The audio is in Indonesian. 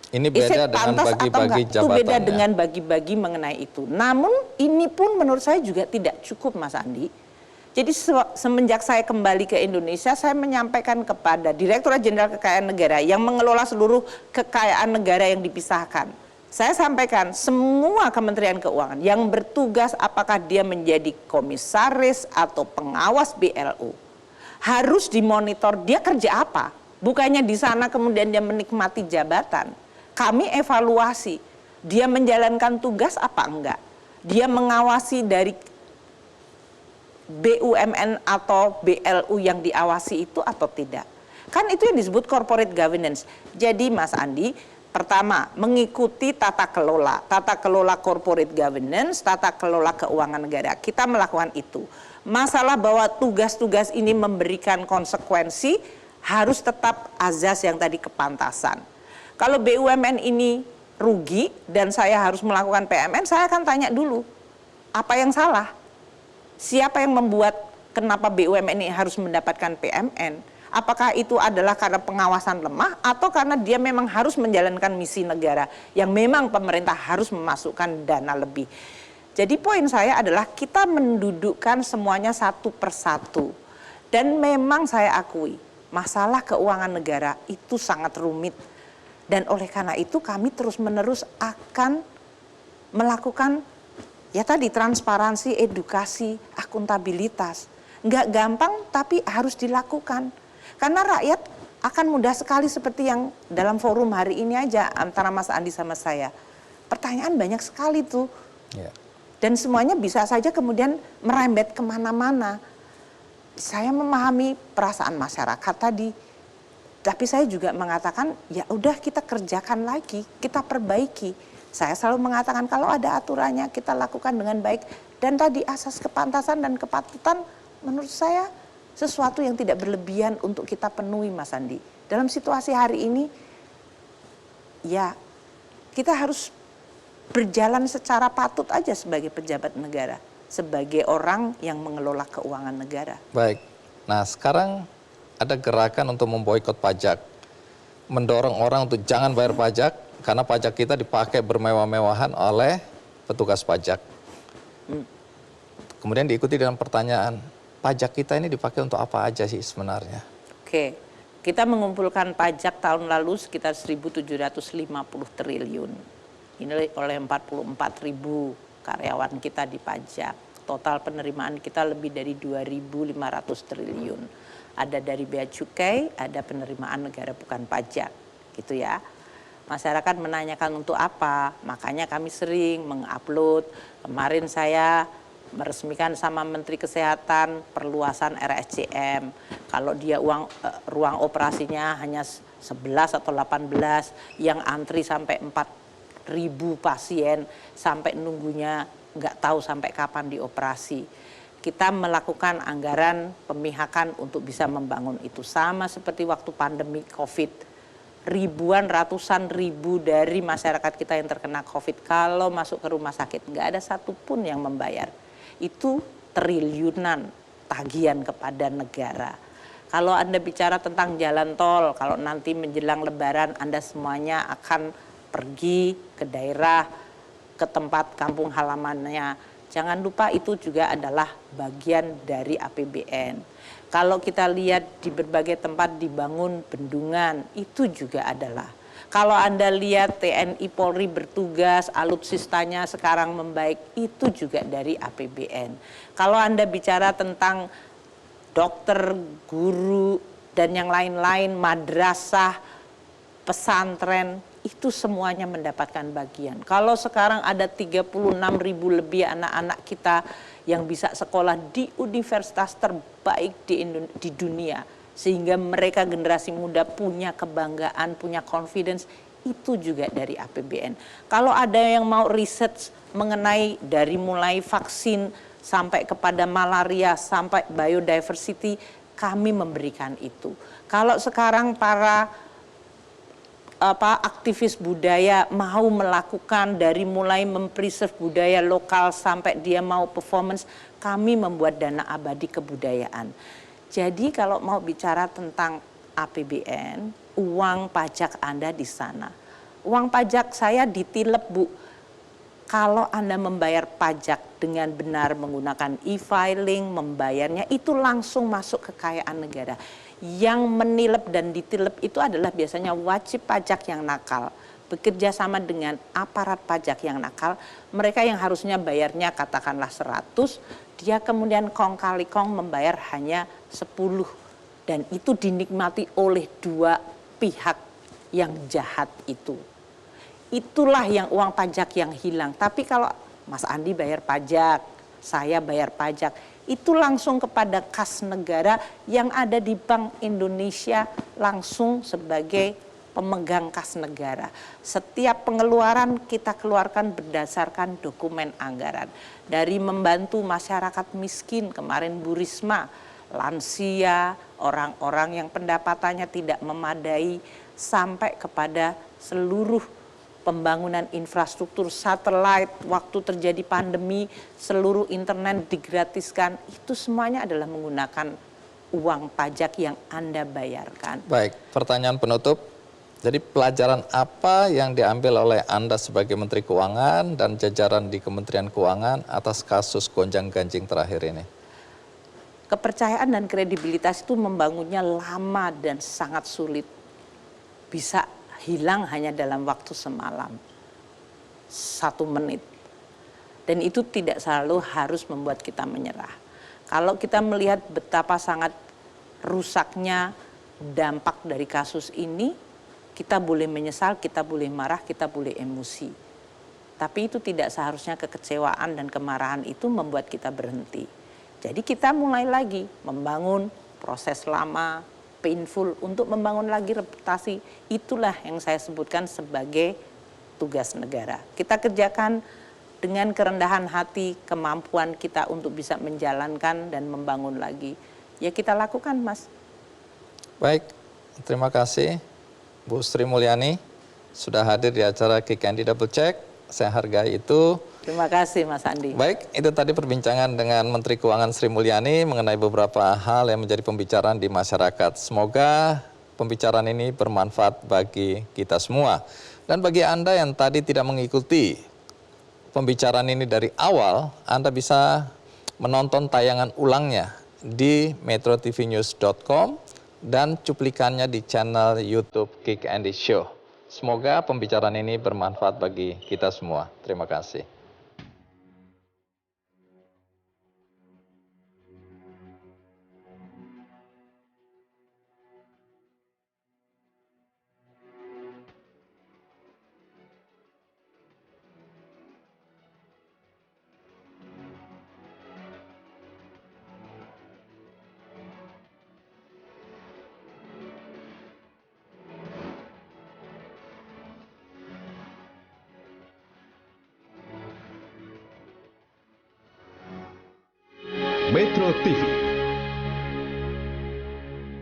Ini beda dengan bagi-bagi jabatan. Itu beda dengan bagi-bagi mengenai itu. Namun ini pun menurut saya juga tidak cukup, Mas Andi. Jadi semenjak saya kembali ke Indonesia, saya menyampaikan kepada Direktorat Jenderal Kekayaan Negara yang mengelola seluruh kekayaan negara yang dipisahkan. Saya sampaikan semua Kementerian Keuangan yang bertugas apakah dia menjadi komisaris atau pengawas BLU harus dimonitor dia kerja apa. Bukannya di sana kemudian dia menikmati jabatan. Kami evaluasi dia menjalankan tugas apa enggak. Dia mengawasi dari BUMN atau BLU yang diawasi itu atau tidak. Kan itu yang disebut corporate governance. Jadi Mas Andi, pertama mengikuti tata kelola corporate governance, tata kelola keuangan negara. Kita melakukan itu. Masalah bahwa tugas-tugas ini memberikan konsekuensi harus tetap azas yang tadi kepantasan. Kalau BUMN ini rugi dan saya harus melakukan PMN, saya akan tanya dulu apa yang salah. Siapa yang membuat kenapa BUMN ini harus mendapatkan PMN? Apakah itu adalah karena pengawasan lemah atau karena dia memang harus menjalankan misi negara yang memang pemerintah harus memasukkan dana lebih. Jadi poin saya adalah kita mendudukkan semuanya satu persatu. Dan memang saya akui masalah keuangan negara itu sangat rumit. Dan oleh karena itu kami terus-menerus akan melakukan ya tadi transparansi, edukasi, akuntabilitas. Nggak gampang tapi harus dilakukan. Karena rakyat akan mudah sekali seperti yang dalam forum hari ini aja antara Mas Andi sama saya. Pertanyaan banyak sekali tuh. Yeah. Dan semuanya bisa saja kemudian merembet kemana-mana. Saya memahami perasaan masyarakat tadi. Tapi saya juga mengatakan ya udah kita kerjakan lagi, kita perbaiki. Saya selalu mengatakan kalau ada aturannya kita lakukan dengan baik. Dan tadi asas kepantasan dan kepatutan menurut saya sesuatu yang tidak berlebihan untuk kita penuhi Mas Andi. Dalam situasi hari ini ya kita harus berjalan secara patut aja sebagai pejabat negara. Sebagai orang yang mengelola keuangan negara. Baik, nah sekarang ada gerakan untuk memboikot pajak. Mendorong orang untuk jangan bayar pajak karena pajak kita dipakai bermewah-mewahan oleh petugas pajak. Kemudian diikuti dengan pertanyaan, pajak kita ini dipakai untuk apa aja sih sebenarnya? Oke, kita mengumpulkan pajak tahun lalu sekitar 1.750 triliun. Ini oleh 44.000 karyawan kita dipajak. Total penerimaan kita lebih dari 2.500 triliun. Ada dari bea cukai, ada penerimaan negara bukan pajak, gitu ya. Masyarakat menanyakan untuk apa, makanya kami sering mengupload. Kemarin saya meresmikan sama Menteri Kesehatan perluasan RSCM. Kalau dia ruang operasinya hanya 11 atau 18, yang antri sampai 4.000 pasien, sampai nunggunya nggak tahu sampai kapan dioperasi. Kita melakukan anggaran pemihakan untuk bisa membangun itu. Sama seperti waktu pandemi COVID, ribuan, ratusan ribu dari masyarakat kita yang terkena COVID, kalau masuk ke rumah sakit nggak ada satupun yang membayar. Itu triliunan tagihan kepada negara. Kalau Anda bicara tentang jalan tol, kalau nanti menjelang Lebaran Anda semuanya akan pergi ke daerah, ke tempat kampung halamannya. Jangan lupa itu juga adalah bagian dari APBN. Kalau kita lihat di berbagai tempat dibangun bendungan, itu juga adalah. Kalau Anda lihat TNI Polri bertugas, alutsistanya sekarang membaik, itu juga dari APBN. Kalau Anda bicara tentang dokter, guru, dan yang lain-lain, madrasah, pesantren, itu semuanya mendapatkan bagian. Kalau sekarang ada 36.000 lebih anak-anak kita yang bisa sekolah di universitas terbaik di dunia, sehingga mereka generasi muda punya kebanggaan, punya confidence, itu juga dari APBN. Kalau ada yang mau research mengenai dari mulai vaksin sampai kepada malaria, sampai biodiversity, kami memberikan itu. Kalau sekarang para aktivis budaya mau melakukan dari mulai mempreserve budaya lokal sampai dia mau performance, kami membuat dana abadi kebudayaan. Jadi kalau mau bicara tentang APBN, uang pajak Anda di sana. uang pajak saya ditilep, Bu. Kalau Anda membayar pajak dengan benar menggunakan e-filing, membayarnya itu langsung masuk kekayaan negara. Yang menilep dan ditilep itu adalah biasanya wajib pajak yang nakal. Bekerja sama dengan aparat pajak yang nakal, mereka yang harusnya bayarnya katakanlah 100, dia kemudian kong kali kong membayar hanya 10. Dan itu dinikmati oleh dua pihak yang jahat itu. Itulah yang uang pajak yang hilang. Tapi kalau Mas Andi bayar pajak, saya bayar pajak, itu langsung kepada kas negara yang ada di Bank Indonesia langsung sebagai pemegang kas negara. Setiap pengeluaran kita keluarkan berdasarkan dokumen anggaran. Dari membantu masyarakat miskin, kemarin Bu Risma, lansia, orang-orang yang pendapatannya tidak memadai, sampai kepada seluruh pembangunan infrastruktur satelit, waktu terjadi pandemi, seluruh internet digratiskan, itu semuanya adalah menggunakan uang pajak yang Anda bayarkan. Baik, pertanyaan penutup. Jadi pelajaran apa yang diambil oleh Anda sebagai Menteri Keuangan dan jajaran di Kementerian Keuangan atas kasus gonjang-ganjing terakhir ini? Kepercayaan dan kredibilitas itu membangunnya lama dan sangat sulit. Bisa hilang hanya dalam waktu semalam, 1 menit. Dan itu tidak selalu harus membuat kita menyerah. Kalau kita melihat betapa sangat rusaknya dampak dari kasus ini, kita boleh menyesal, kita boleh marah, kita boleh emosi. Tapi itu tidak seharusnya kekecewaan dan kemarahan itu membuat kita berhenti. Jadi kita mulai lagi membangun proses lama, painful, untuk membangun lagi reputasi. Itulah yang saya sebutkan sebagai tugas negara. Kita kerjakan dengan kerendahan hati, kemampuan kita untuk bisa menjalankan dan membangun lagi. Ya kita lakukan, Mas. Baik, terima kasih Bu Sri Mulyani sudah hadir di acara Kick Andi Double Check. Saya hargai itu. Terima kasih Mas Andi. Baik, itu tadi perbincangan dengan Menteri Keuangan Sri Mulyani mengenai beberapa hal yang menjadi pembicaraan di masyarakat. Semoga pembicaraan ini bermanfaat bagi kita semua. Dan bagi Anda yang tadi tidak mengikuti pembicaraan ini dari awal, Anda bisa menonton tayangan ulangnya di metrotvnews.com dan cuplikannya di channel YouTube Kick Andy Show. Semoga pembicaraan ini bermanfaat bagi kita semua. Terima kasih. Metro TV